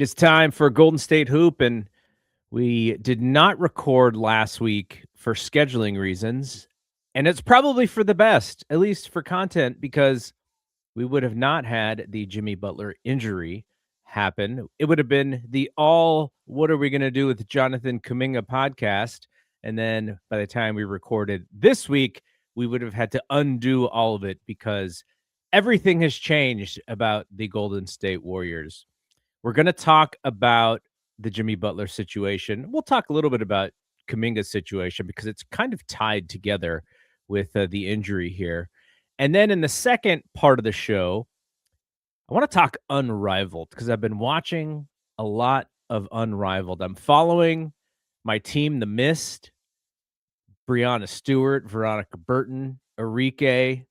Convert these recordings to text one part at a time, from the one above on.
It's time for Golden State Hoop, and we did not record last week for scheduling reasons, and it's probably for the best, at least for content, because we would have not had the Jimmy Butler injury happen. It would have been the what are we going to do with Jonathan Kuminga podcast, and then by the time we recorded this week, we would have had to undo all of it because everything has changed about the Golden State Warriors. We're going to talk about the Jimmy Butler situation. We'll talk a little bit about Kuminga's situation because it's kind of tied together with the injury here. And then in the second part of the show, I want to talk Unrivaled because I've been watching a lot of Unrivaled. I'm following my team, The Mist, Brianna Stewart, Veronica Burton, Enrique,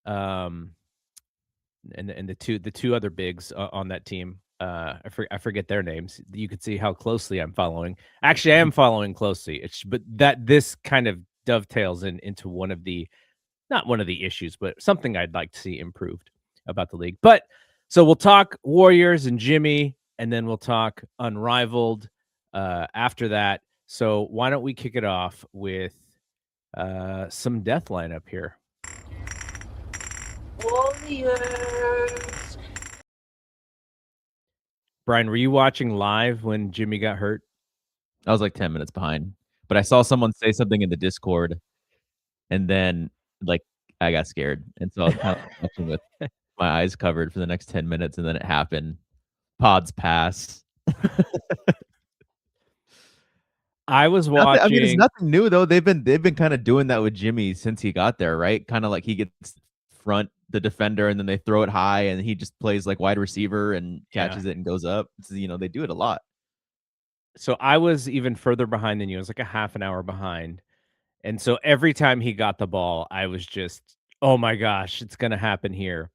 and the two other bigs on that team. I forget their names. You could see how closely I'm following. Actually, I am following closely. But this kind of dovetails into not one of the issues, but something I'd like to see improved about the league. But so we'll talk Warriors and Jimmy, and then we'll talk Unrivaled after that. So why don't we kick it off with some death lineup here? Warriors. Brian, were you watching live when Jimmy got hurt? I was like 10 minutes behind, but I saw someone say something in the Discord, and then I got scared, and so I was kind of watching with my eyes covered for the next 10 minutes, and then it happened. Pods pass. I was watching. I mean, it's nothing new though. They've been kind of doing that with Jimmy since he got there, right? Kind of like he gets front the defender, and then they throw it high, and he just plays like wide receiver and catches it and goes up. They do it a lot. So I was even further behind than you. I was like a half an hour behind. And so every time he got the ball, I was just, oh my gosh, it's going to happen here.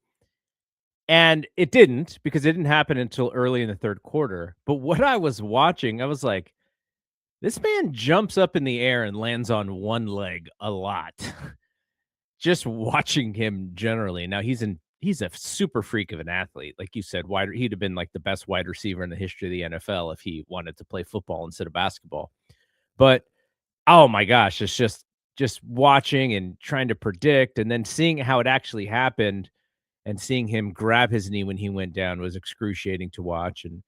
And it didn't, because it didn't happen until early in the third quarter. But what I was watching, I was like, this man jumps up in the air and lands on one leg a lot. Just watching him generally. Now he's a super freak of an athlete. Like you said, he'd have been like the best wide receiver in the history of the NFL if he wanted to play football instead of basketball. But oh my gosh, it's just watching and trying to predict, and then seeing how it actually happened and seeing him grab his knee when he went down was excruciating to watch. And,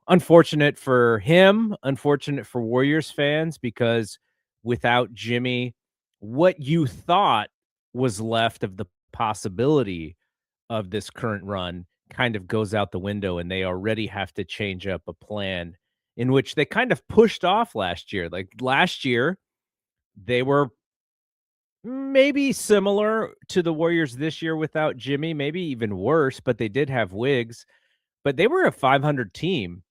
unfortunate for him, unfortunate for Warriors fans, because without Jimmy, what you thought was left of the possibility of this current run kind of goes out the window, and they already have to change up a plan in which they kind of pushed off last year. Like last year, they were maybe similar to the Warriors this year without Jimmy, maybe even worse, but they did have Wiggs. But they were a 500 team.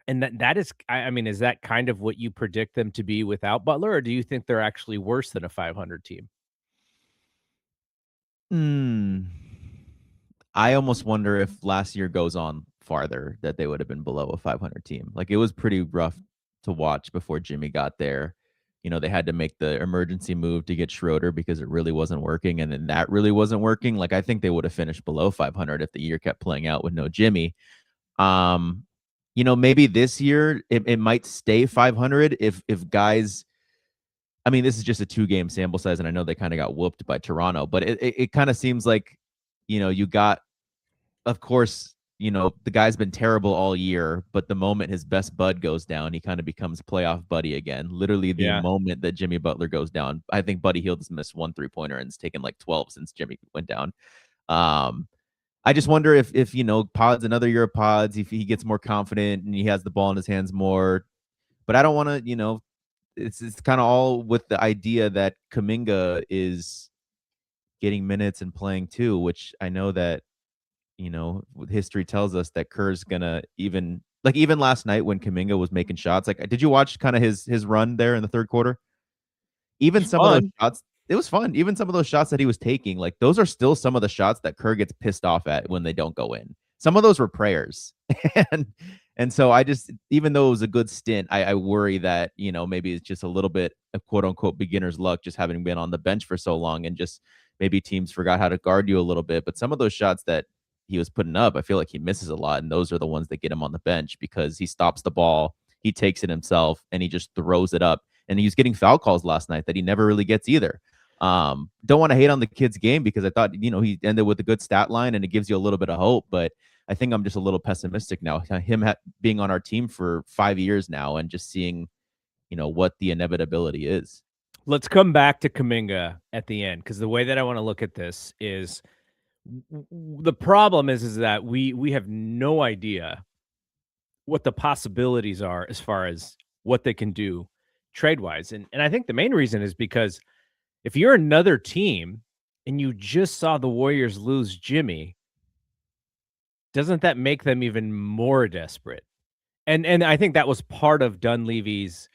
And that is, I mean, is that kind of what you predict them to be without Butler, or do you think they're actually worse than a 500 team? I almost wonder if last year goes on farther that they would have been below a 500 team. Like, it was pretty rough to watch before Jimmy got there. They had to make the emergency move to get Schroeder because it really wasn't working. And then that really wasn't working. Like, I think they would have finished below 500 if the year kept playing out with no Jimmy. Maybe this year it might stay 500 if guys, I mean, this is just a 2-game sample size, and I know they kind of got whooped by Toronto, but it kind of seems like, you got, of course, the guy's been terrible all year, but the moment his best bud goes down, he kind of becomes playoff Buddy again. Literally the moment that Jimmy Butler goes down, I think Buddy Hield has missed 1 3-pointer and it's taken like 12 since Jimmy went down. I just wonder if Pods, another year of Pods, if he gets more confident and he has the ball in his hands more. But I don't want to, it's kind of all with the idea that Kuminga is getting minutes and playing too, which I know that, history tells us that Kerr's gonna even last night when Kuminga was making shots. Like, did you watch kind of his run there in the third quarter? Even some of those shots, it was fun. Even some of those shots that he was taking, like, those are still some of the shots that Kerr gets pissed off at when they don't go in. Some of those were prayers. And so I just, even though it was a good stint, I worry that, maybe it's just a little bit of quote unquote beginner's luck, just having been on the bench for so long, and just maybe teams forgot how to guard you a little bit. But some of those shots that he was putting up, I feel like he misses a lot, and those are the ones that get him on the bench because he stops the ball, he takes it himself, and he just throws it up. And he was getting foul calls last night that he never really gets either. Don't want to hate on the kid's game because I thought, he ended with a good stat line and it gives you a little bit of hope, but I think I'm just a little pessimistic now. Him being on our team for 5 years now and just seeing, what the inevitability is. Let's come back to Kuminga at the end, because the way that I want to look at this is the problem is that we have no idea what the possibilities are as far as what they can do trade wise. And I think the main reason is because if you're another team and you just saw the Warriors lose Jimmy, doesn't that make them even more desperate? And I think that was part of Dunleavy's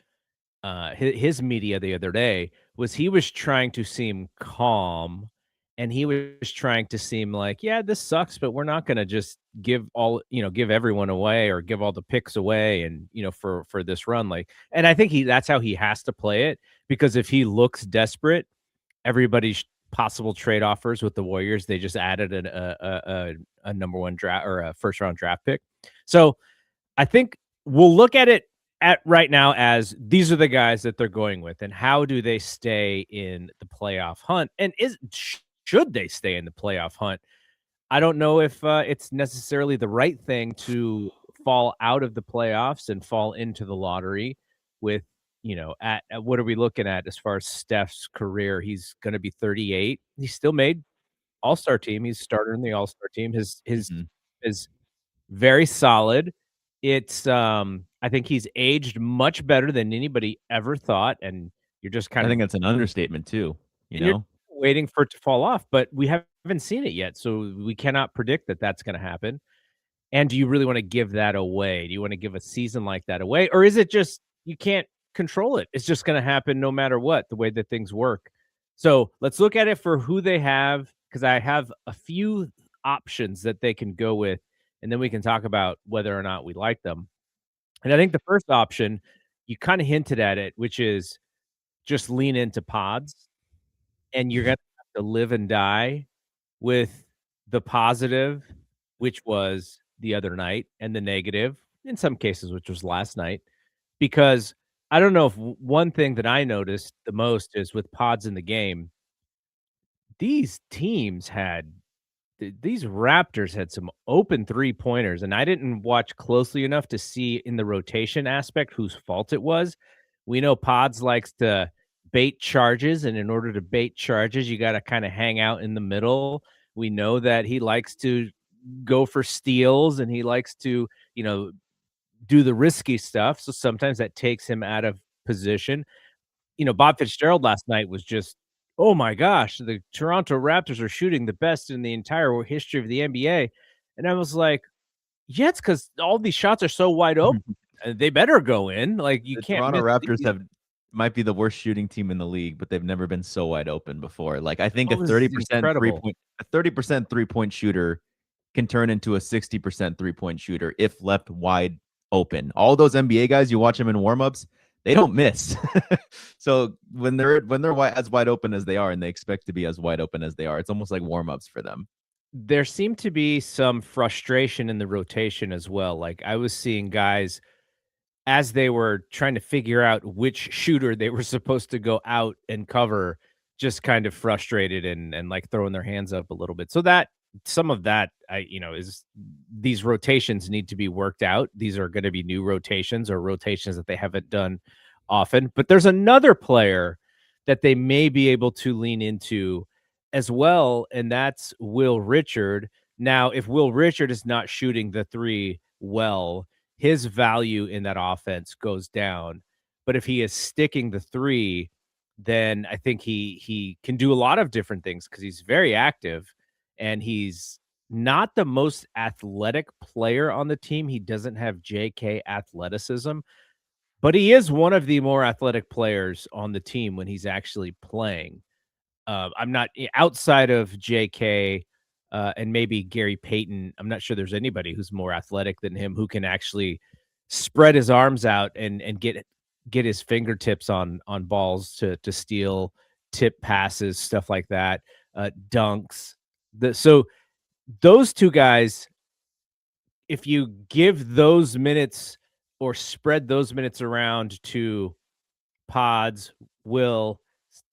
his media the other day. He was trying to seem calm, and he was trying to seem like, yeah, this sucks, but we're not going to just give everyone away or give all the picks away, and for this run, and I think that's how he has to play it, because if he looks desperate, everybody's possible trade offers with the Warriors, they just added a number one draft or a first round draft pick. So I think we'll look at it at right now as these are the guys that they're going with, and how do they stay in the playoff hunt, and should they stay in the playoff hunt? I don't know if it's necessarily the right thing to fall out of the playoffs and fall into the lottery with, at what are we looking at as far as Steph's career? He's going to be 38. He still made All-Star team. He's starter in the All-Star team. His is very solid. It's I think he's aged much better than anybody ever thought, and you're just I think that's an understatement too, you're waiting for it to fall off, but we haven't seen it yet, so we cannot predict that that's going to happen. And do you really want to give that away? Do you want to give a season like that away, or is it just you can't control it? It's just going to happen no matter what, the way that things work. So let's look at it for who they have, because I have a few options that they can go with, and then we can talk about whether or not we like them. And I think the first option, you kind of hinted at it, which is just lean into pods, and you're going to have to live and die with the positive, which was the other night, and the negative, in some cases, which was last night. Because I don't know if one thing that I noticed the most is with pods in the game, these teams had these Raptors had some open three-pointers, and I didn't watch closely enough to see in the rotation aspect whose fault it was. We know Pods likes to bait charges, and in order to bait charges, you got to kind of hang out in the middle. We know that he likes to go for steals, and he likes to, do the risky stuff. So sometimes that takes him out of position. Bob Fitzgerald last night was just, oh my gosh, the Toronto Raptors are shooting the best in the entire history of the NBA. And I was like, yeah, it's because all these shots are so wide open. They better go in. Like, you can't. Toronto Raptors might be the worst shooting team in the league, but they've never been so wide open before. Like, I think a 30% three-point shooter can turn into a 60% three-point shooter if left wide open. All those NBA guys, you watch them in warmups, they don't miss. So when they're as wide open as they are, and they expect to be as wide open as they are, it's almost like warmups for them. There seemed to be some frustration in the rotation as well. Like, I was seeing guys, as they were trying to figure out which shooter they were supposed to go out and cover, just kind of frustrated and like throwing their hands up a little bit. So that some of that, is these rotations need to be worked out. These are going to be new rotations, or rotations that they haven't done often. But there's another player that they may be able to lean into as well, and that's Will Richard. Now, if Will Richard is not shooting the three well, his value in that offense goes down. But if he is sticking the three, then I think he can do a lot of different things, because he's very active, and he's not the most athletic player on the team. He doesn't have JK athleticism, but he is one of the more athletic players on the team when he's actually playing. I'm not outside of JK and maybe Gary Payton. I'm not sure there's anybody who's more athletic than him, who can actually spread his arms out and get his fingertips on balls to steal, tip passes, stuff like that, dunks. So those two guys, if you give those minutes or spread those minutes around to Pods, Will,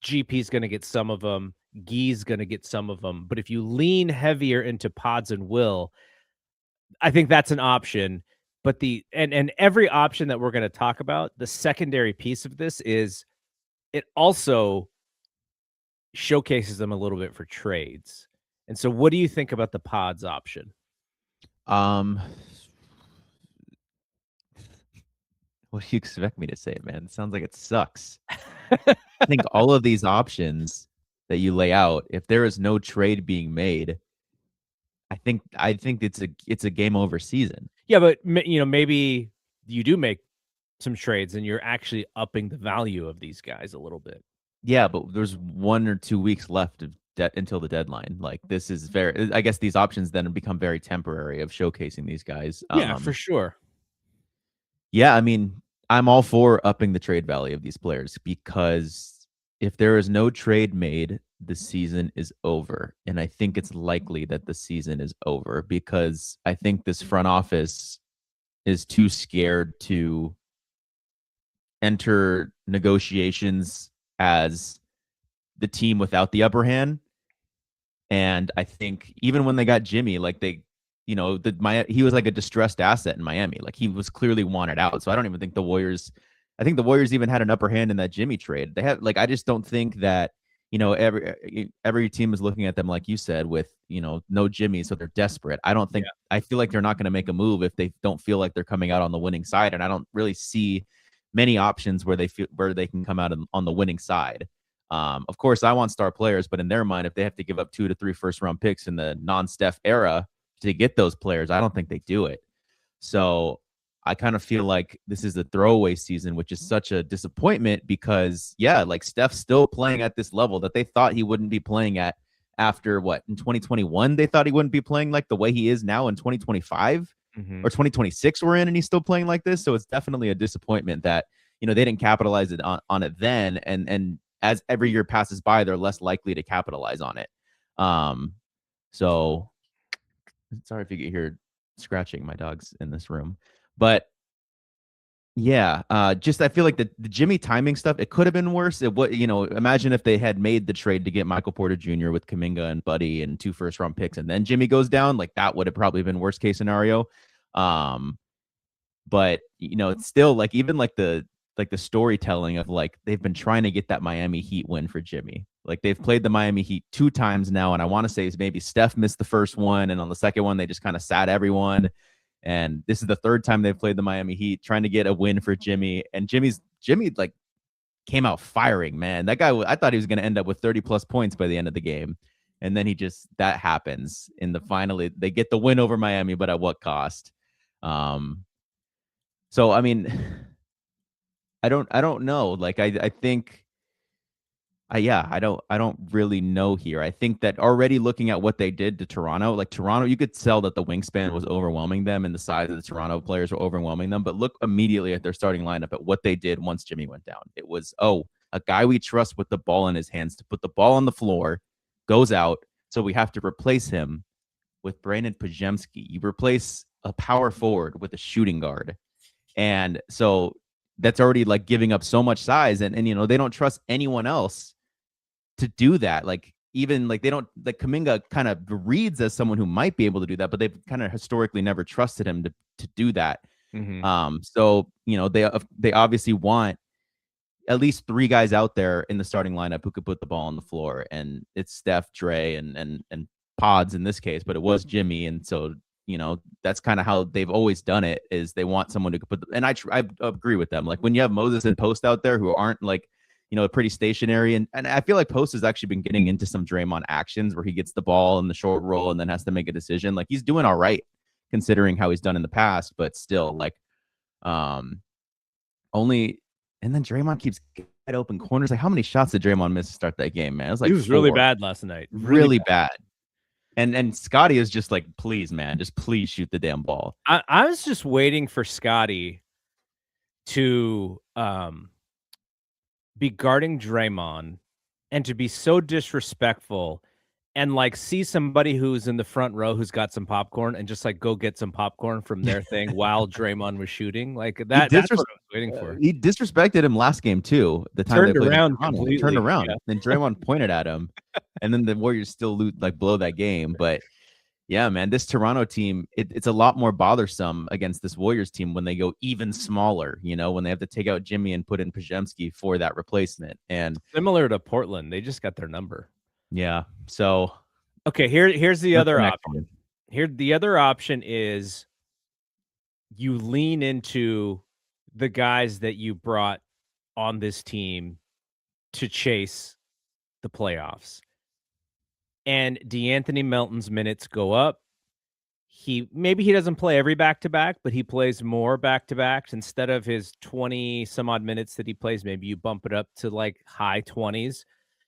GP's going to get some of them, Gee's going to get some of them. But if you lean heavier into Pods and Will, I think that's an option. But and every option that we're going to talk about, the secondary piece of this is it also showcases them a little bit for trades. And so what do you think about the Pods option? What do you expect me to say, man? It sounds like it sucks. I think all of these options that you lay out, if there is no trade being made, I think it's a game over season. Yeah, but maybe you do make some trades and you're actually upping the value of these guys a little bit. Yeah, but there's 1 or 2 weeks left of until the deadline. Like, this is very, I guess these options then become very temporary of showcasing these guys. Yeah, for sure. Yeah, I mean, I'm all for upping the trade value of these players because if there is no trade made, the season is over. And I think it's likely that the season is over because I think this front office is too scared to enter negotiations as the team without the upper hand. And I think even when they got Jimmy, like he was like a distressed asset in Miami. Like, he was clearly wanted out. So I don't even think the Warriors even had an upper hand in that Jimmy trade. They have, like, I just don't think that, every team is looking at them, like you said, with, no Jimmy. So they're desperate. I feel like they're not going to make a move if they don't feel like they're coming out on the winning side. And I don't really see many options where they can come out on the winning side. Of course, I want star players, but in their mind, if they have to give up 2 to 3 first-round picks in the non-Steph era to get those players, I don't think they do it. So I kind of feel like this is a throwaway season, which is such a disappointment because, yeah, like, Steph's still playing at this level that they thought he wouldn't be playing at after in 2021, they thought he wouldn't be playing like the way he is now in 2025 or 2026 we're in, and he's still playing like this. So it's definitely a disappointment that, they didn't capitalize on it then. And as every year passes by, they're less likely to capitalize on it. So sorry if you get hear scratching, my dog's in this room. But yeah, just I feel like the Jimmy timing stuff, it could have been worse. Imagine if they had made the trade to get Michael Porter Jr. with Kuminga and Buddy and 2 first-round picks, and then Jimmy goes down. Like, that would have probably been worst case scenario. But it's still, like, even like the storytelling of, like, they've been trying to get that Miami Heat win for Jimmy. Like, they've played the Miami Heat 2 times now, and I want to say maybe Steph missed the first one, and on the second one they just kind of sat everyone. And this is the 3rd time they've played the Miami Heat, trying to get a win for Jimmy. And Jimmy like came out firing, man. That guy, I thought he was going to end up with 30 plus points by the end of the game, and then that happens in the finally they get the win over Miami, but at what cost? So I mean, I don't know. Like, I think, I don't really know here. I think that already looking at what they did to Toronto, like Toronto, you could tell that the wingspan was overwhelming them and the size of the Toronto players were overwhelming them. But look immediately at their starting lineup at what they did once Jimmy went down. It was, a guy we trust with the ball in his hands to put the ball on the floor goes out. So we have to replace him with Brandon Pajemski. You replace a power forward with a shooting guard. And so that's already, like, giving up so much size. And they don't trust anyone else to do that. Like, even like they don't, like, Kuminga kind of reads as someone who might be able to do that, but they've kind of historically never trusted him to do that. So they obviously want at least 3 guys out there in the starting lineup who could put the ball on the floor, and it's Steph, Dre, and Pods in this case, but it was Jimmy. And so that's kind of how they've always done it, is they want someone who could put and I agree with them. Like, when you have Moses and Post out there who aren't, like, pretty stationary, and I feel like Post has actually been getting into some Draymond actions where he gets the ball in the short roll and then has to make a decision. Like, he's doing all right considering how he's done in the past, but still, like, only, and then Draymond keeps wide open corners. Like, how many shots did Draymond miss to start that game, man? It was like, he was 4. really bad last night. Really bad. And Scotty is just like, please, man, just please shoot the damn ball. I was just waiting for Scotty to be guarding Draymond and to be so disrespectful and like see somebody who's in the front row who's got some popcorn and just like go get some popcorn from their thing while Draymond was shooting. Like that's what I was waiting for. He disrespected him last game too. The time Turned they played in around Toronto. He completely. turned around. Yeah. Then Draymond pointed at him, and then the Warriors still blow that game. But yeah, man, this Toronto team, it's a lot more bothersome against this Warriors team when they go even smaller, when they have to take out Jimmy and put in Pajemski for that replacement. And similar to Portland, they just got their number. Yeah. So okay, here's the other option. The other option is you lean into the guys that you brought on this team to chase the playoffs. And DeAnthony Melton's minutes go up. Maybe he doesn't play every back-to-back, but he plays more back-to-backs. Instead of his 20 some odd minutes that he plays, maybe you bump it up to like high 20s.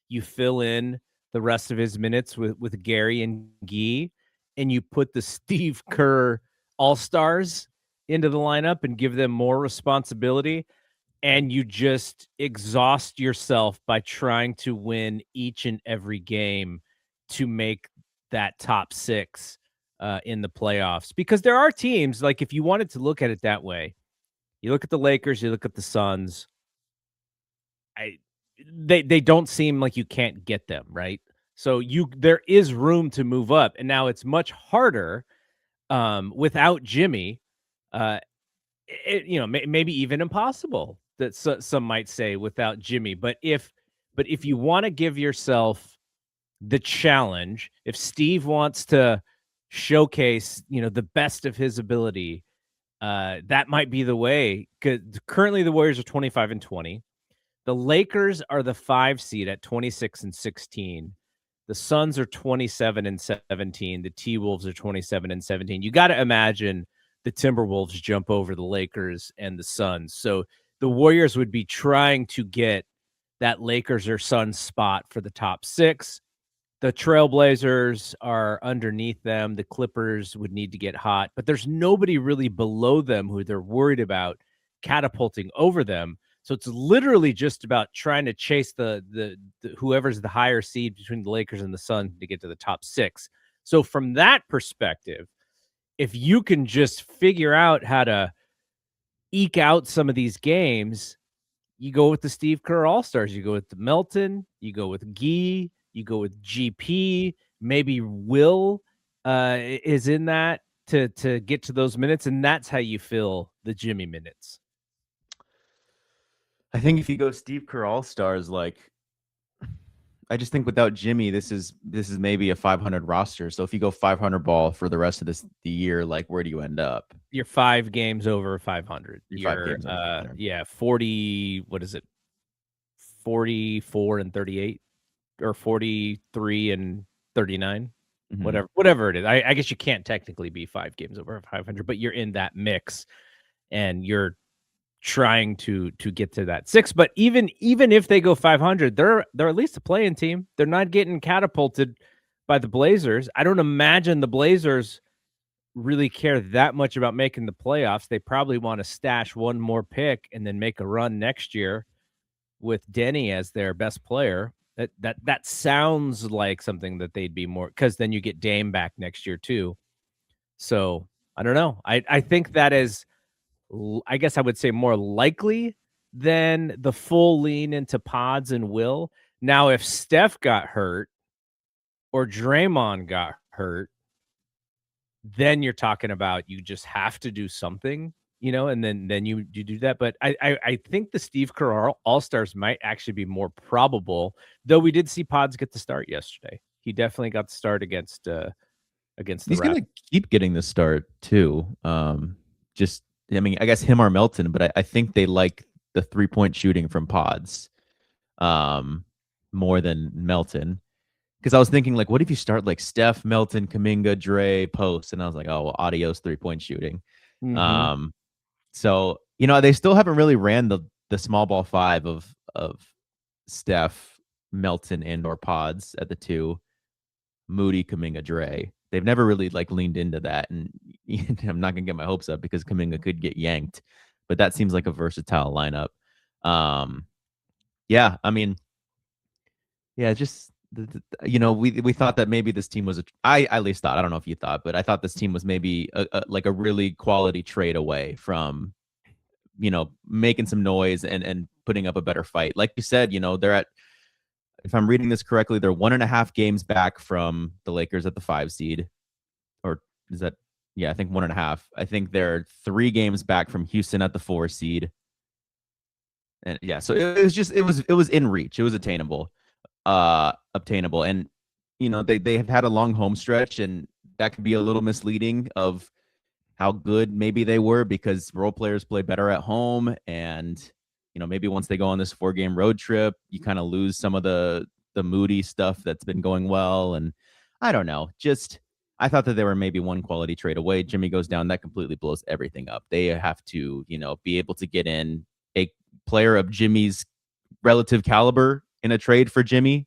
You fill in the rest of his minutes with Gary and Guy, and you put the Steve Kerr All-Stars into the lineup and give them more responsibility, and you just exhaust yourself by trying to win each and every game to make that top 6 in the playoffs. Because there are teams, like if you wanted to look at it that way, you look at the Lakers, you look at the Suns, they don't seem like you can't get them, right? So there is room to move up, and now it's much harder without Jimmy. Maybe even impossible. That some might say without Jimmy. But if you want to give yourself the challenge, if Steve wants to showcase the best of his ability, that might be the way. Because currently the Warriors are 25-20. The Lakers are the 5 seed at 26-16. The Suns are 27-17. The T-Wolves are 27-17. You got to imagine the Timberwolves jump over the Lakers and the Suns. So the Warriors would be trying to get that Lakers or Suns spot for the top 6. The Trailblazers are underneath them. The Clippers would need to get hot, but there's nobody really below them who they're worried about catapulting over them. So it's literally just about trying to chase the whoever's the higher seed between the Lakers and the Suns to get to the top 6. So from that perspective, if you can just figure out how to eke out some of these games, you go with the Steve Kerr All-Stars. You go with the Melton. You go with Guy. You go with GP. Maybe Will is in that to get to those minutes, and that's how you fill the Jimmy minutes. I think if you go Steve Kerr All-Stars, I just think without Jimmy, this is maybe a 500 roster. So if you go 500 ball for the rest of the year, where do you end up? You're 5 games over 500. You're 5 games over 500. Yeah, 40. What is it? 44-38, or 43-39. Mm-hmm. Whatever it is. I guess you can't technically be 5 games over 500, but you're in that mix, and you're trying to get to that 6. But even if they go 500, they're at least a playing team. They're not getting catapulted by the Blazers. I don't imagine the Blazers really care that much about making the playoffs. They probably want to stash one more pick and then make a run next year with Denny as their best player. That sounds like something that they'd be more, because then you get Dame back next year too. So I don't know. I think that is, I guess I would say, more likely than the full lean into Pods and Will. Now, if Steph got hurt or Draymond got hurt, then you're talking about you just have to do something, and then you do that. But I think the Steve Kerr All-Stars might actually be more probable, though we did see Pods get the start yesterday. He definitely got the start against the He's going to keep getting the start too. I guess him or Melton, but I think they like the 3-point shooting from Pods more than Melton. Because I was thinking, what if you start Steph, Melton, Kuminga, Dre, Post? And I was like, oh, well, adios 3-point shooting. Mm-hmm. So, they still haven't really ran the small ball 5 of Steph, Melton, and or Pods at the 2, Moody, Kuminga, Dre. They've never really leaned into that, and I'm not gonna get my hopes up because Kuminga could get yanked, but that seems like a versatile lineup. Just we thought that maybe this team was I at least thought, I don't know if you thought, but I thought this team was maybe like a really quality trade away from, making some noise and putting up a better fight. Like you said, they're at, if I'm reading this correctly, they're 1.5 games back from the Lakers at the 5 seed. Or is that, yeah, I think 1.5. I think they're 3 games back from Houston at the 4 seed. And yeah, so it was in reach. It was obtainable. And they have had a long home stretch, and that could be a little misleading of how good maybe they were, because role players play better at home. And maybe once they go on this 4-game road trip, you kind of lose some of the moody stuff that's been going well. And I don't know, just I thought that they were maybe one quality trade away. Jimmy goes down, that completely blows everything up. They have to be able to get in a player of Jimmy's relative caliber in a trade for Jimmy.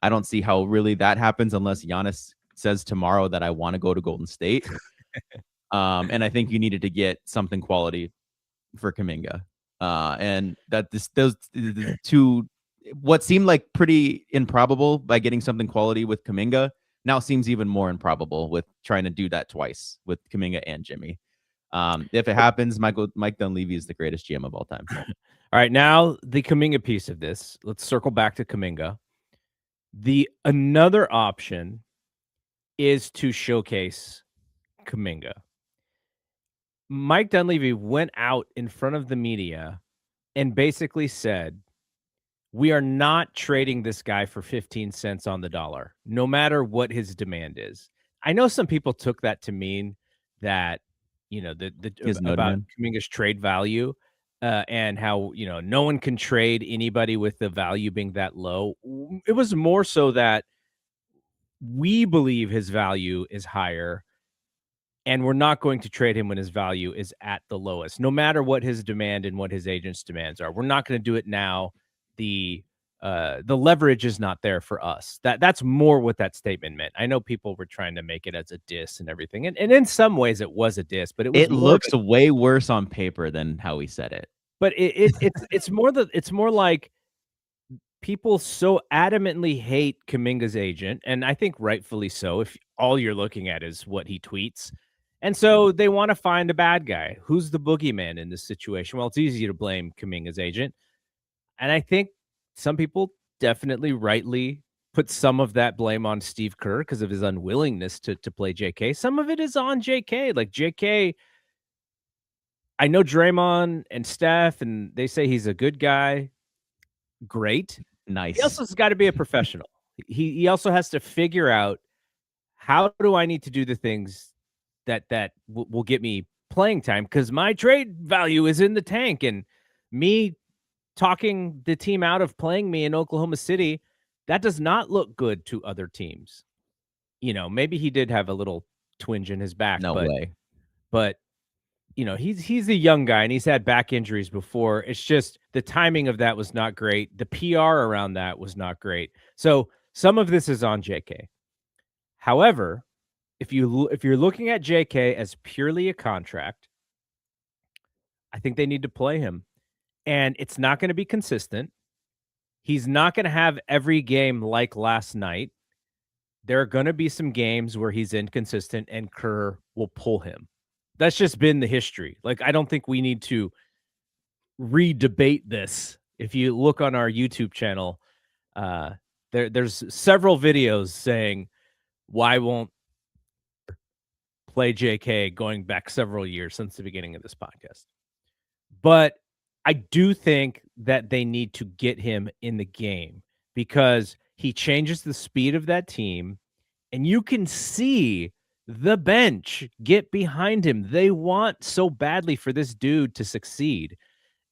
I don't see how really that happens unless Giannis says tomorrow that I want to go to Golden State. And I think you needed to get something quality for Kuminga. And that those two, what seemed like pretty improbable by getting something quality with Kuminga, now seems even more improbable with trying to do that twice with Kuminga and Jimmy. If it happens, Mike Dunleavy is the greatest GM of all time. All right, now the Kuminga piece of this. Let's circle back to Kuminga. Another option is to showcase Kuminga. Mike Dunleavy went out in front of the media and basically said, we are not trading this guy for 15 cents on the dollar, no matter what his demand is. I know some people took that to mean that, about Kuminga's trade value and how, no one can trade anybody with the value being that low. It was more so that we believe his value is higher, and we're not going to trade him when his value is at the lowest, no matter what his demand and what his agent's demands are. We're not going to do it now. The leverage is not there for us. That's more what that statement meant. I know people were trying to make it as a diss and everything, and in some ways it was a diss, but it looks way worse on paper than how he said it. But it's more like people so adamantly hate Kuminga's agent, and I think rightfully so, if all you're looking at is what he tweets. And so they want to find a bad guy. Who's the boogeyman in this situation? Well, it's easy to blame Kuminga's agent. And I think some people definitely rightly put some of that blame on Steve Kerr because of his unwillingness to play JK. Some of it is on JK. Like JK, I know Draymond and Steph, and they say he's a good guy. Great. Nice. He also has got to be a professional. He also has to figure out, how do I need to do the things that will get me playing time, because my trade value is in the tank, and me talking the team out of playing me in Oklahoma City, that does not look good to other teams. Maybe he did have a little twinge in his back. No way. But he's a young guy, and he's had back injuries before. It's just the timing of that was not great. The PR around that was not great. So some of this is on JK. However, if you're looking at JK as purely a contract, I think they need to play him. And it's not going to be consistent. He's not going to have every game like last night. There are going to be some games where he's inconsistent and Kerr will pull him. That's just been the history. Like, I don't think we need to re-debate this. If you look on our YouTube channel, there's several videos saying, why won't play JK, going back several years since the beginning of this podcast. But I do think that they need to get him in the game, because he changes the speed of that team, and you can see the bench get behind him. They want so badly for this dude to succeed,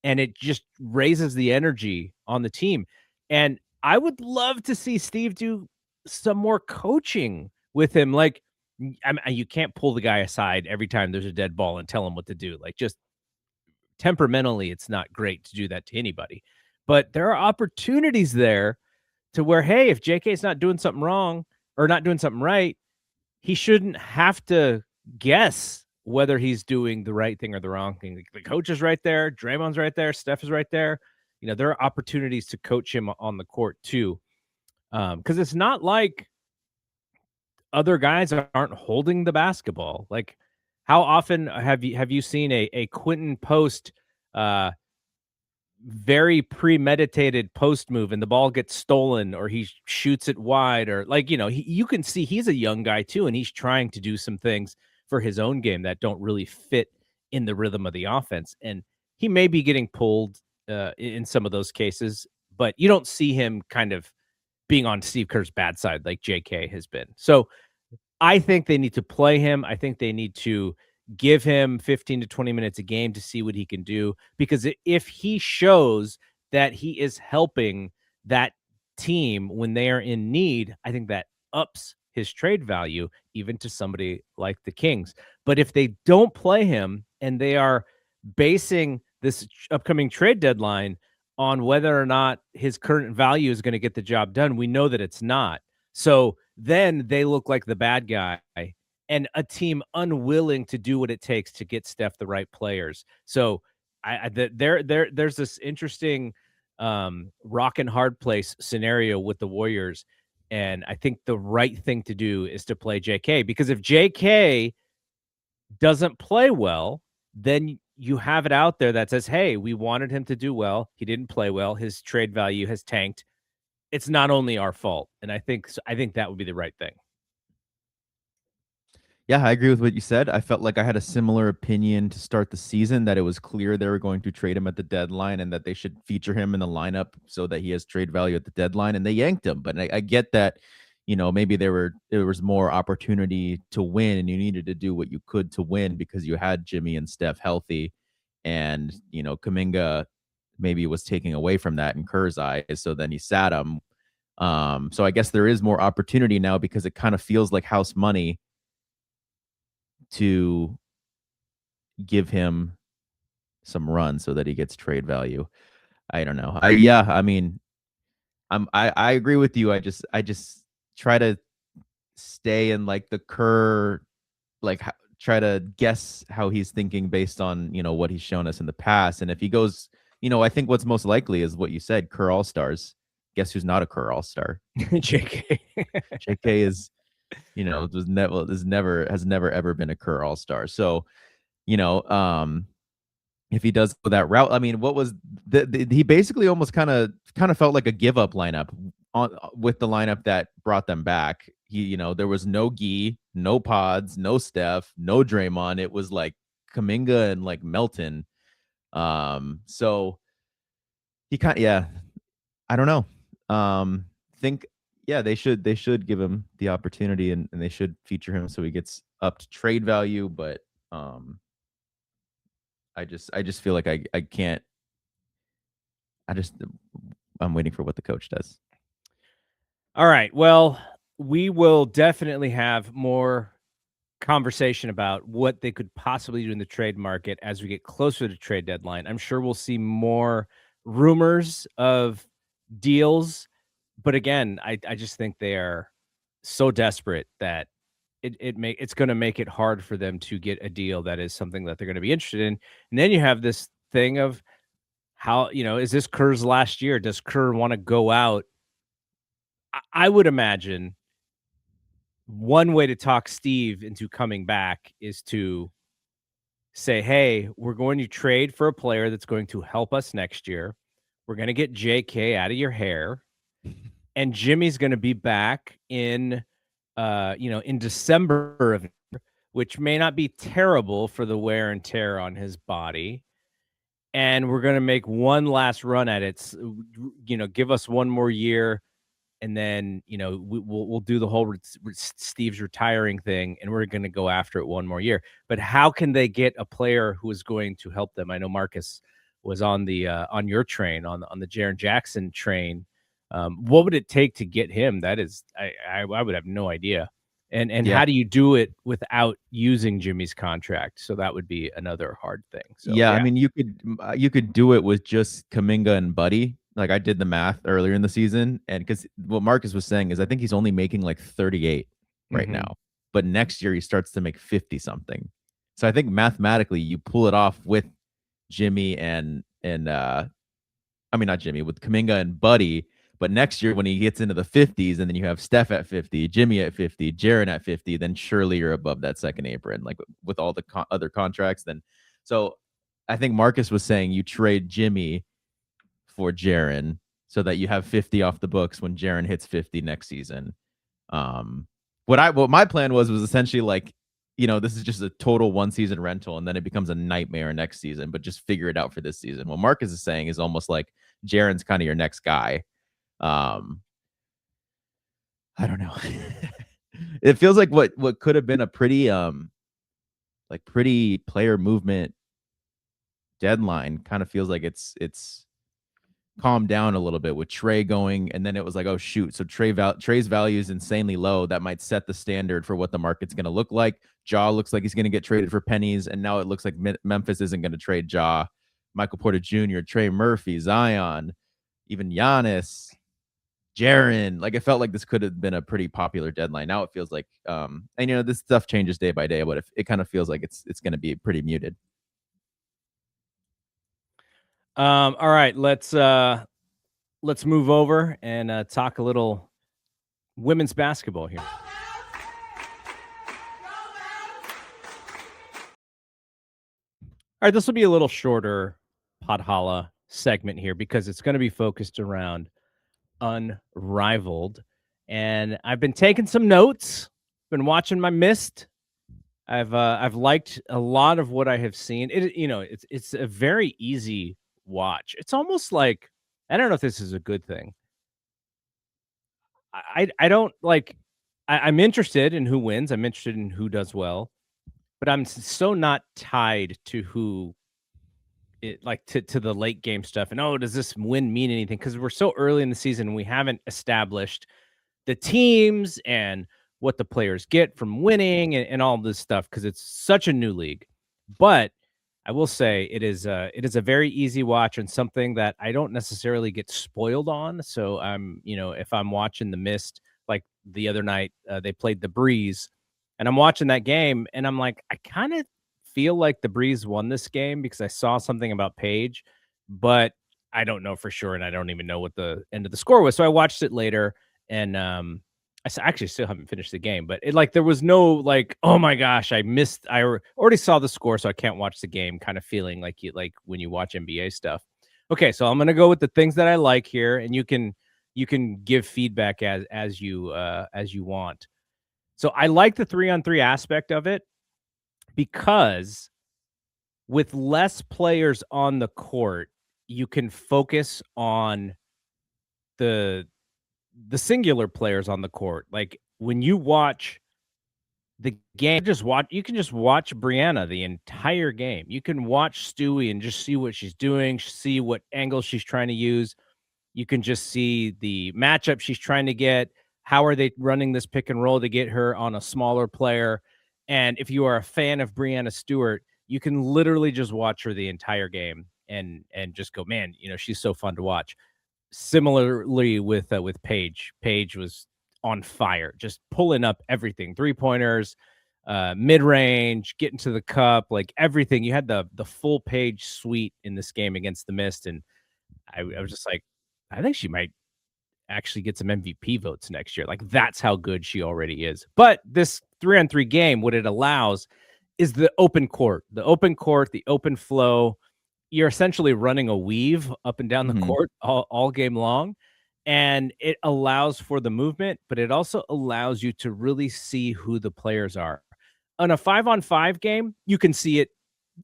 and it just raises the energy on the team. And I would love to see Steve do some more coaching with him. Like, you can't pull the guy aside every time there's a dead ball and tell him what to do. Like, just temperamentally, it's not great to do that to anybody. But there are opportunities there to where, hey, if JK's not doing something wrong or not doing something right, he shouldn't have to guess whether he's doing the right thing or the wrong thing. The coach is right there. Draymond's right there. Steph is right there. There are opportunities to coach him on the court too. Because it's not like other guys aren't holding the basketball. Like, how often have you seen a Quentin Post uh very premeditated post move and the ball gets stolen or he shoots it wide, or like, you can see he's a young guy too, and he's trying to do some things for his own game that don't really fit in the rhythm of the offense, and he may be getting pulled in some of those cases, but you don't see him kind of being on Steve Kerr's bad side like JK has been. So I think they need to play him. I think they need to give him 15 to 20 minutes a game to see what he can do, because if he shows that he is helping that team when they are in need, I think that ups his trade value even to somebody like the Kings. But if they don't play him and they are basing this upcoming trade deadline on whether or not his current value is going to get the job done, we know that it's not. So then they look like the bad guy and a team unwilling to do what it takes to get Steph the right players. So there's this interesting rock and hard place scenario with the Warriors. And I think the right thing to do is to play JK, because if JK doesn't play well, then you have it out there that says, hey, we wanted him to do well. He didn't play well. His trade value has tanked. It's not only our fault. And I think that would be the right thing. Yeah, I agree with what you said. I felt like I had a similar opinion to start the season, that it was clear they were going to trade him at the deadline and that they should feature him in the lineup so that he has trade value at the deadline, and they yanked him. But I get that, maybe there was more opportunity to win and you needed to do what you could to win because you had Jimmy and Steph healthy, and, Kuminga maybe was taking away from that in Kerr's eyes. So then he sat him. So I guess there is more opportunity now because it kind of feels like house money to give him some run so that he gets trade value. I don't know. I mean, I agree with you. I just try to stay in like the Kerr, like try to guess how he's thinking based on, what he's shown us in the past. And if he goes, I think what's most likely is what you said, Kerr All-Stars. Guess who's not a Kerr All-Star? JK. JK is, has never ever been a Kerr All-Star. So, if he does go that route, I mean, what was he basically almost kind of felt like a give up lineup with the lineup that brought them back. There was no Gee, no Pods, no Steph, no Draymond. It was like Kuminga and like Melton. So he I don't know. They should give him the opportunity and they should feature him so he gets up to trade value. But I just feel like I can't. I'm waiting for what the coach does. All right. Well, we will definitely have more conversation about what they could possibly do in the trade market as we get closer to trade deadline. I'm sure we'll see more rumors of deals, but again, I just think they are so desperate that it's going to make it hard for them to get a deal that is something that they're going to be interested in. And then you have this thing of how, is this Kerr's last year? Does Kerr want to go out? I would imagine one way to talk Steve into coming back is to say, hey, we're going to trade for a player that's going to help us next year. We're going to get JK out of your hair. And Jimmy's going to be back in December of, which may not be terrible for the wear and tear on his body. And we're going to make one last run at it. Give us one more year. And then, we'll do the whole Steve's retiring thing, and we're going to go after it one more year. But how can they get a player who is going to help them? I know Marcus was on the on your train, on the Jaren Jackson train. What would it take to get him? That is, I would have no idea. And Yeah. How do you do it without using Jimmy's contract? So that would be another hard thing. So, yeah, I mean, you could do it with just Kuminga and Buddy. Like I did the math earlier in the season, and because what Marcus was saying is I think he's only making like 38 right now, but next year he starts to make 50 something. So I think mathematically you pull it off with Jimmy and I mean not Jimmy, with Kuminga and Buddy, But next year, when he gets into the 50s, and then you have Steph at 50, Jimmy at 50, Jaren at 50, then surely you're above that second apron, like with all the other contracts. Then, so I think Marcus was saying you trade Jimmy for Jaren so that you have 50 off the books when Jaren hits 50 next season. What my plan was essentially like, this is just a total 1-season rental, and then it becomes a nightmare next season, but just figure it out for this season. What Marcus is saying is almost like Jaren's kind of your next guy. I don't know. It feels like what could have been a pretty pretty player movement deadline kind of feels like it's calmed down a little bit with Trey going, and then it was like, oh shoot, so Trey's value is insanely low. That might set the standard for what the market's going to look like. Ja looks like he's going to get traded for pennies, and now it looks like Memphis isn't going to trade Ja. Michael Porter Jr., Trey Murphy, Zion, even Giannis, Jaren. Like, it felt like this could have been a pretty popular deadline. Now it feels like, and this stuff changes day by day, but it kind of feels like it's going to be pretty muted. All right, let's move over and talk a little women's basketball here. All right, this will be a little shorter Podhala segment here because it's going to be focused around Unrivaled. And I've been taking some notes, been watching my Mist. I've liked a lot of what I have seen. It's a very easy watch. It's almost like, I don't know if this is a good thing. I don't like, I'm interested in who wins. I'm interested in who does well, but I'm so not tied to who to the late game stuff. And does this win mean anything? Because we're so early in the season, we haven't established the teams and what the players get from winning and all this stuff, because it's such a new league. But I will say it is a very easy watch and something that I don't necessarily get spoiled on. So if I'm watching the Mist, like the other night, they played the Breeze, and I'm watching that game, and I'm like, I kind of feel like the Breeze won this game because I saw something about Paige, but I don't know for sure, and I don't even know what the end of the score was. So I watched it later, and I actually still haven't finished the game, but there was no like, oh my gosh, I already saw the score, so I can't watch the game kind of feeling like when you watch NBA stuff. Okay, so I'm gonna go with the things that I like here, and you can give feedback as you want. So I like the 3-on-3 aspect of it because with less players on the court, you can focus on the singular players on the court. Like when you watch the game, you can just watch Brianna the entire game. You can watch Stewie and just see what she's doing, see what angles she's trying to use. You can just see the matchup she's trying to get. How are they running this pick and roll to get her on a smaller player? And if you are a fan of Brianna Stewart, you can literally just watch her the entire game and just go, man, she's so fun to watch. Similarly with Paige. Paige was on fire, just pulling up everything, 3-pointers, mid-range, getting to the cup, like everything. You had the full Paige suite in this game against the Mist, and I was just like, I think she might actually get some MVP votes next year. Like, that's how good she already is. But this 3-on-3 game, what it allows is the open court, the open flow. You're essentially running a weave up and down the court all game long, and it allows for the movement, but it also allows you to really see who the players are. On a 5-on-5 game, you can see it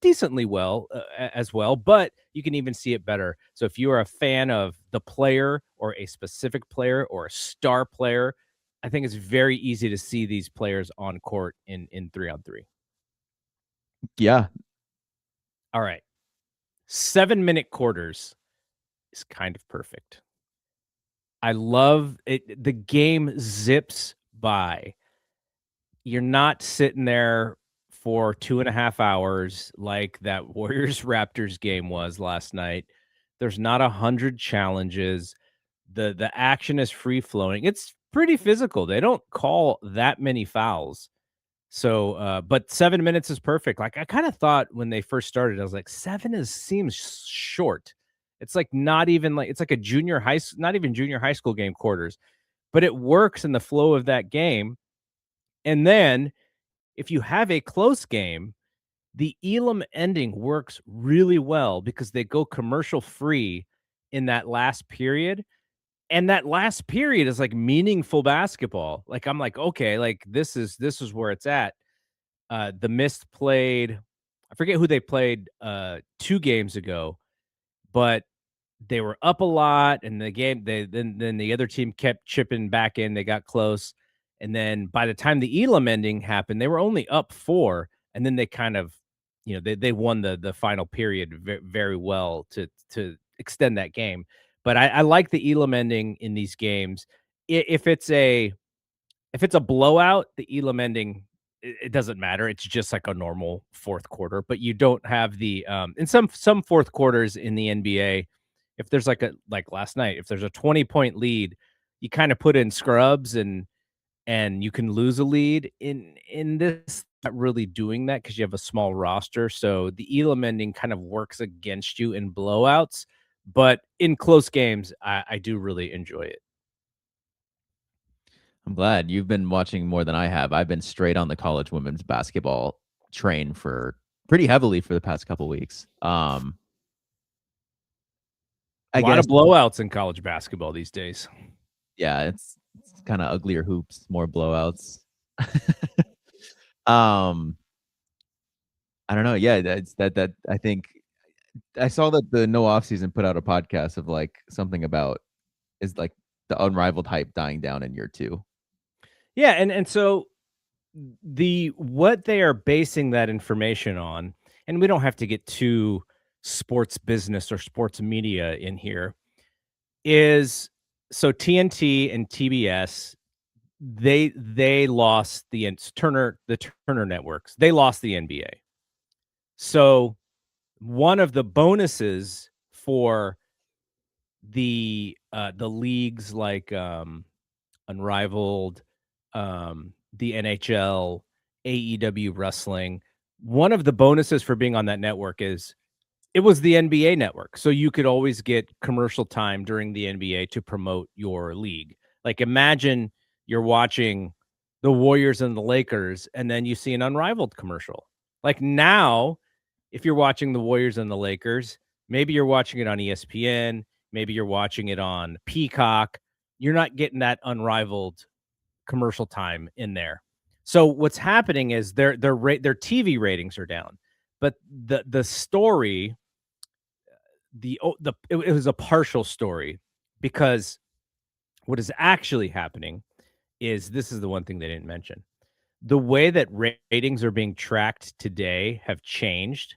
decently well as well, but you can even see it better. So if you are a fan of the player or a specific player or a star player, I think it's very easy to see these players on court in 3-on-3. Yeah. All right. 7-minute quarters is kind of perfect. I love it. The game zips by. You're not sitting there for 2.5 hours like that Warriors Raptors game was last night. There's not 100 challenges. The action is free flowing. It's pretty physical. They don't call that many fouls. So, but 7 minutes is perfect. Like, I kind of thought when they first started, I was like, 7 seems short. It's like not even like it's like a not even junior high school game quarters, but it works in the flow of that game. And then if you have a close game, the Elam ending works really well because they go commercial free in that last period. And that last period is like meaningful basketball. Like I'm like, okay, like this is where it's at. The Mist played, I forget who they played 2 games ago, but they were up a lot, and the game then the other team kept chipping back in. They got close, and then by the time the Elam ending happened, they were only up 4, and then they kind of, they won the final period very well to extend that game. But I like the Elam ending in these games. If it's a blowout, the Elam ending, it doesn't matter. It's just like a normal fourth quarter, but you don't have the in some fourth quarters in the NBA, if there's like last night, if there's a 20-point lead, you kind of put in scrubs and you can lose a lead. In this, not really doing that because you have a small roster. So the Elam ending kind of works against you in blowouts, but in close games, I do really enjoy it. I'm glad you've been watching more than I have. I've been straight on the college women's basketball train for pretty heavily for the past couple weeks. A I lot guess, of blowouts in college basketball these days. yeah, it's kind of uglier hoops, more blowouts. I don't know. Yeah, that's that I think I saw that the No Off Season put out a podcast of like something about is like the Unrivaled hype dying down in year 2. Yeah, and so what they are basing that information on, and we don't have to get too sports business or sports media in here, is so TNT and TBS, they lost the Turner networks. They lost the NBA. So one of the bonuses for the leagues like Unrivaled, the NHL, AEW wrestling, one of the bonuses for being on that network is it was the NBA network. So you could always get commercial time during the NBA to promote your league. Like imagine you're watching the Warriors and the Lakers and then you see an Unrivaled commercial. Like now, if you're watching the Warriors and the Lakers, maybe you're watching it on ESPN, maybe you're watching it on Peacock. You're not getting that Unrivaled commercial time in there. So what's happening is their TV ratings are down, but the story, it was a partial story, because what is actually happening is, this is the one thing they didn't mention. The way that ratings are being tracked today have changed,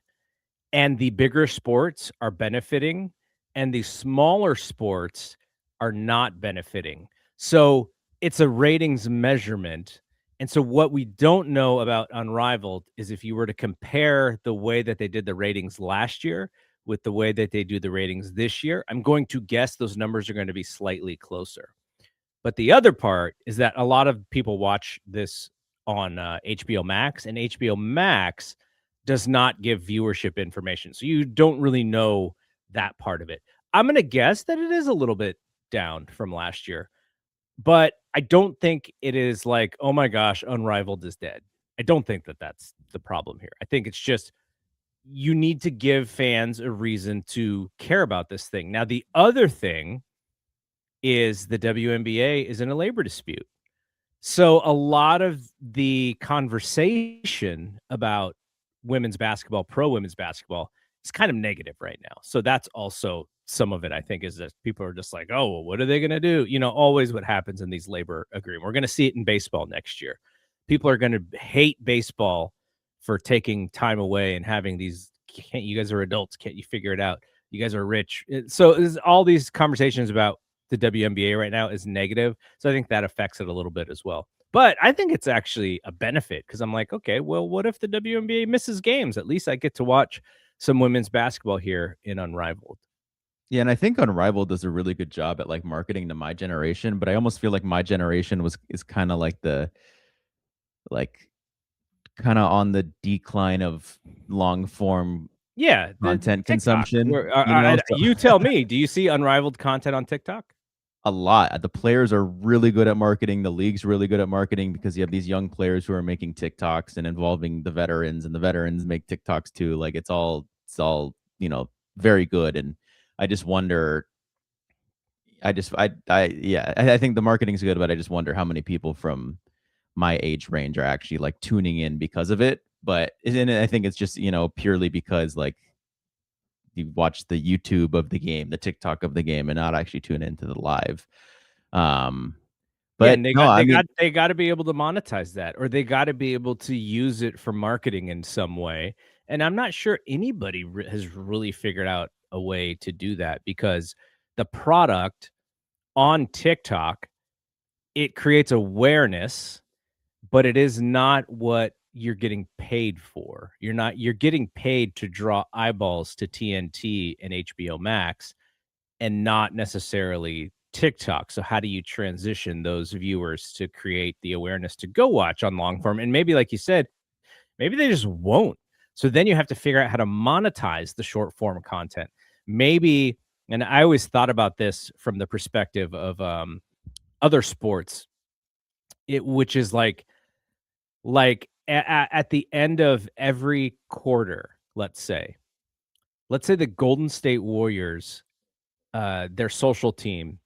and the bigger sports are benefiting and the smaller sports are not benefiting. So it's a ratings measurement. And so what we don't know about Unrivaled is if you were to compare the way that they did the ratings last year with the way that they do the ratings this year, I'm going to guess those numbers are going to be slightly closer. But the other part is that a lot of people watch this on HBO Max, and HBO Max does not give viewership information. So you don't really know that part of it. I'm going to guess that it is a little bit down from last year, but I don't think it is like, oh my gosh, Unrivaled is dead. I don't think that that's the problem here. I think it's just you need to give fans a reason to care about this thing. Now, the other thing is the WNBA is in a labor dispute. So a lot of the conversation about women's basketball, pro women's basketball, is kind of negative right now. So that's also some of it, I think, is that people are just like, oh, well, what are they going to do? Always what happens in these labor agreements. We're going to see it in baseball next year. People are going to hate baseball for taking time away and having these, you guys are adults, can't you figure it out? You guys are rich. So there's all these conversations about the WNBA right now is negative. So I think that affects it a little bit as well. But I think it's actually a benefit because I'm like, okay, well, what if the WNBA misses games? At least I get to watch some women's basketball here in Unrivaled. Yeah, and I think Unrivaled does a really good job at like marketing to my generation, but I almost feel like my generation is kind of like kind of on the decline of long form Yeah, the content TikTok. consumption. Where, So you tell me, do you see Unrivaled content on TikTok? a lot. The players are really good at marketing. The league's really good at marketing because you have these young players who are making TikToks and involving the veterans, and the veterans make TikToks too. Like it's all very good. And I just wonder. I think the marketing's good, but I just wonder how many people from my age range are actually like tuning in because of it. But I think it's just purely because like you watch the YouTube of the game, the TikTok of the game, and not actually tune into the live. Yeah, But and no, I mean, they got to be able to monetize that, or they got to be able to use it for marketing in some way. And I'm not sure anybody has really figured out a way to do that, because the product on TikTok, it creates awareness, but it is not what you're getting paid for. You're getting paid to draw eyeballs to TNT and HBO Max, and not necessarily TikTok. So how do you transition those viewers to create the awareness to go watch on long form? And maybe, like you said, maybe they just won't. So then you have to figure out how to monetize the short form content. Maybe, and I always thought about this from the perspective of other sports, which is at the end of every quarter, let's say the Golden State Warriors, their social team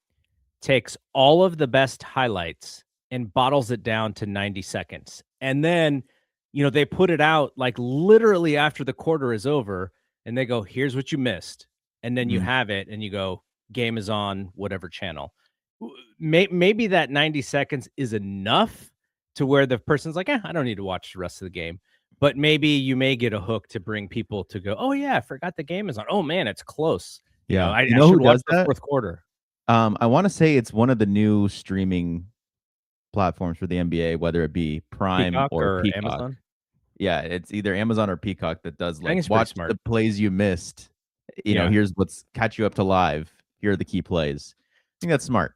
takes all of the best highlights and bottles it down to 90 seconds. And then, they put it out like literally after the quarter is over, and they go, here's what you missed. And then you mm, have it and you go, game is on whatever channel. Maybe that 90 seconds is enough to where the person's like, I don't need to watch the rest of the game. But maybe you may get a hook to bring people to go, oh, yeah, I forgot the game is on. Oh, man, it's close. yeah. I Who should watch does the that? fourth quarter. I want to say it's one of the new streaming platforms for the NBA, whether it be Prime Peacock or or Peacock. Amazon? Yeah, it's either Amazon or Peacock that does I think like it's pretty watch smart. the plays you missed. Yeah. Here's what's catch you up to live. Here are the key plays. I think that's smart.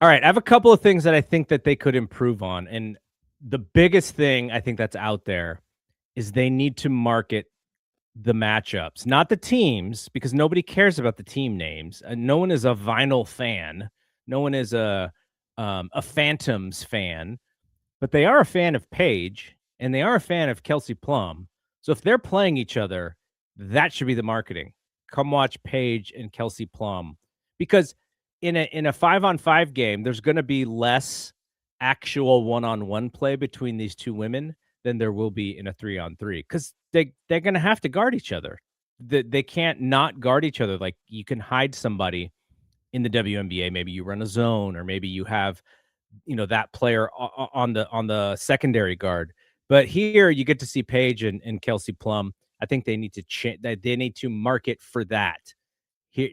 All right, I have a couple of things that I think that they could improve on, and the biggest thing I think that's out there is they need to market the matchups, not the teams, because nobody cares about the team names. No one is a vinyl fan. No one is a Phantoms fan, but they are a fan of Paige and they are a fan of Kelsey Plum. So if they're playing each other, that should be the marketing. Come watch Paige and Kelsey Plum, because in a 5-on-5 game, there's going to be less actual one-on-one play between these two women than there will be in a 3-on-3, because they're going to have to guard each other. They can't not guard each other. Like, you can hide somebody in the WNBA. Maybe you run a zone, or maybe you have that player on the secondary guard. But here you get to see Paige and Kelsey Plum. I think they need to they need to market for that. Here,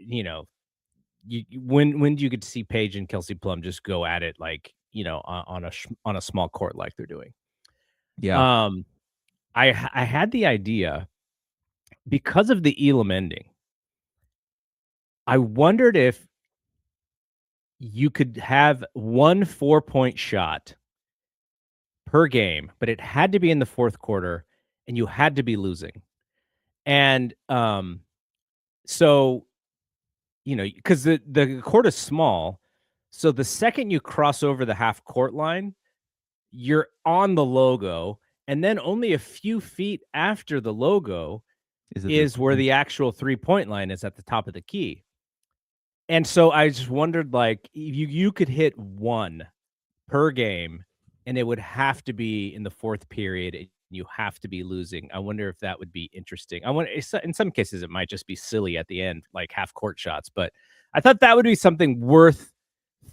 when do you get to see Paige and Kelsey Plum just go at it, like, on a small court like they're doing? Yeah. I had the idea, because of the Elam ending. I wondered if you could have one 4-point shot per game, but it had to be in the fourth quarter and you had to be losing. And so, because the court is small, so the second you cross over the half court line, you're on the logo, and then only a few feet after the logo is where the actual 3-point line is, at the top of the key. And so I just wondered, like, you could hit one per game, and it would have to be in the fourth period, and you have to be losing. I wonder if that would be interesting. In some cases, it might just be silly at the end, like half court shots, but I thought that would be something worth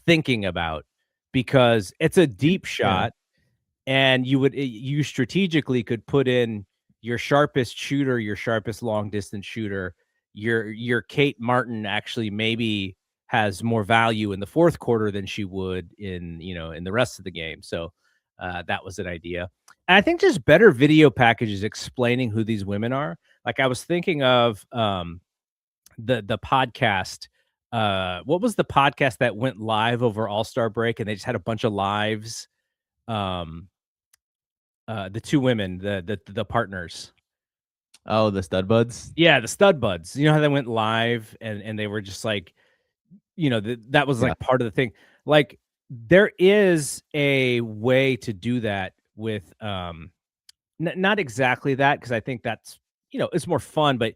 thinking about, because it's a deep shot, and you strategically could put in your sharpest shooter, your sharpest long distance shooter. Your Kate Martin actually maybe has more value in the fourth quarter than she would in the rest of the game. So that was an idea. And I think just better video packages explaining who these women are. Like, I was thinking of the podcast. What was the podcast that went live over All-Star break, and they just had a bunch of lives? The two women, the partners. Oh, the stud buds. Yeah, the stud buds. You know how they went live and they were just like, that was Yeah. like part of the thing. Like there is a way to do that with not exactly that, because I think that's, it's more fun, but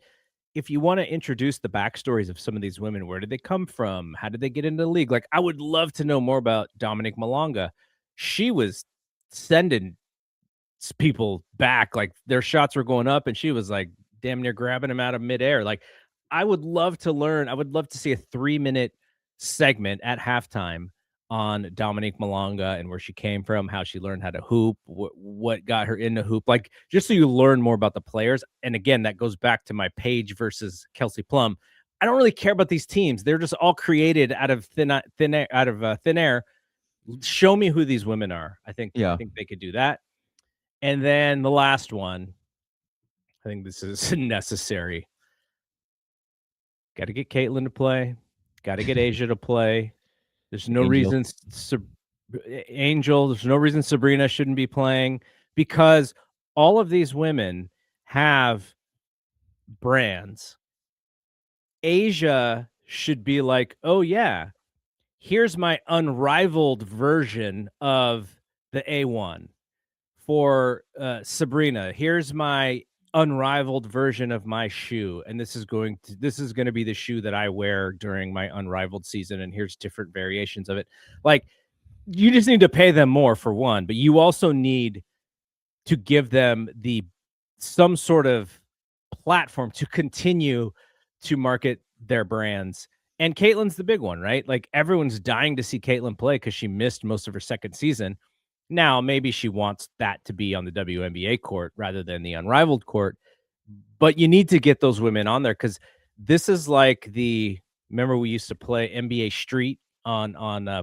if you want to introduce the backstories of some of these women, where did they come from? How did they get into the league? Like, I would love to know more about Dominique Malonga. She was sending people back, like their shots were going up, and she was like damn near grabbing them out of midair. Like, I would love to learn. I would love to see a 3-minute segment at halftime on Dominique Malonga and where she came from, how she learned how to hoop, what got her into hoop, like just so you learn more about the players. And again, that goes back to my Paige versus Kelsey Plum. I don't really care about these teams; they're just all created out of thin air. Show me who these women are. I think they could do that. And then the last one, I think this is necessary. Got to get Caitlin to play. Got to get Asia to play. There's no reason Angel. There's no reason Sabrina shouldn't be playing, because all of these women have brands. Asia should be like, oh yeah, here's my unrivaled version of the A1. For Sabrina, here's my unrivaled version of my shoe, and this is going to be the shoe that I wear during my unrivaled season, and here's different variations of it. Like, you just need to pay them more, for one, but you also need to give them some sort of platform to continue to market their brands. And Caitlin's the big one, right? Like, everyone's dying to see Caitlin play because she missed most of her second season. Now, maybe she wants that to be on the WNBA court rather than the unrivaled court, but you need to get those women on there, because this is like remember we used to play NBA Street on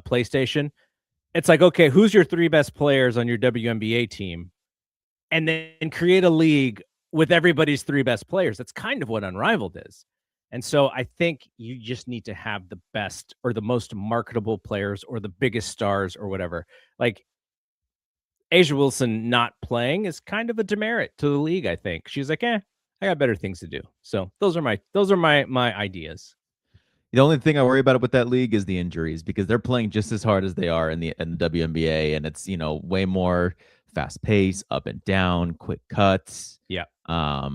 PlayStation? It's like, okay, who's your 3 best players on your WNBA team? And then create a league with everybody's 3 best players. That's kind of what Unrivaled is. And so I think you just need to have the best or the most marketable players or the biggest stars or whatever. Like, Asia Wilson not playing is kind of a demerit to the league, I think. She's like, I got better things to do. So those are my ideas. The only thing I worry about with that league is the injuries, because they're playing just as hard as they are in the WNBA, and it's way more fast pace, up and down, quick cuts. Yeah.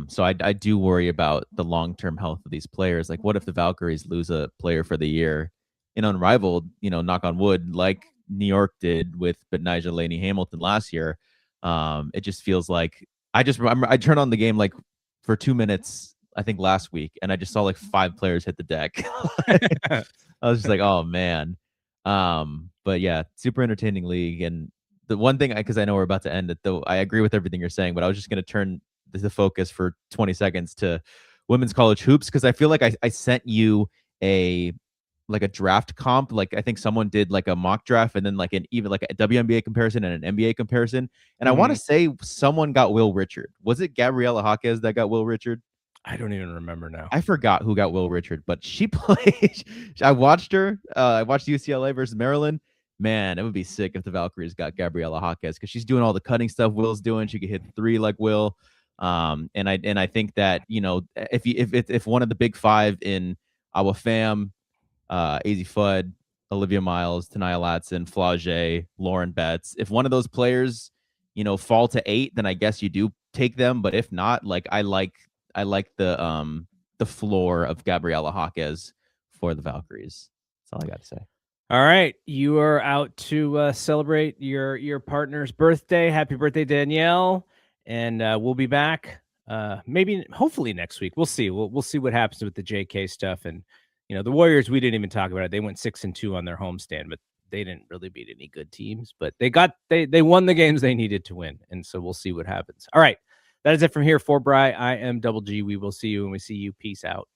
So I do worry about the long-term health of these players. Like, what if the Valkyries lose a player for the year in Unrivaled? Knock on wood, like New York did with Benijah Laney Hamilton last year. It just feels like I turned on the game like for 2 minutes, I think last week, and I just saw like 5 players hit the deck. I was just like, oh man. But yeah, super entertaining league. And the one thing, because I know we're about to end it, though, I agree with everything you're saying, but I was just going to turn the focus for 20 seconds to women's college hoops, because I feel like I sent you a draft comp. Like, I think someone did like a mock draft, and then like even like a WNBA comparison and an NBA comparison. And I want to say someone got Will Richard. Was it Gabriela Jaquez that got Will Richard? I don't even remember now. I forgot who got Will Richard, but she played. I watched her. I watched UCLA versus Maryland. Man, it would be sick if the Valkyries got Gabriela Jaquez, because she's doing all the cutting stuff Will's doing. She could hit 3 like Will. And I think that if one of the big 5 in our fam, AZ Fudd, Olivia Miles, Tanaya Latson, Flau'jae, Lauren Betts, if one of those players fall to 8, then I guess you do take them. But if not, like I like the floor of Gabriela Jaquez for the Valkyries. That's all I got to say. All right, you are out to celebrate your partner's birthday. Happy birthday, Danielle! And we'll be back hopefully next week. We'll see. We'll see what happens with the JK stuff. And the Warriors, we didn't even talk about it. They went 6-2 on their homestand, but they didn't really beat any good teams. But they won the games they needed to win, and so we'll see what happens. All right, that is it from here for Bry. I am Double G. We will see you when we see you. Peace out.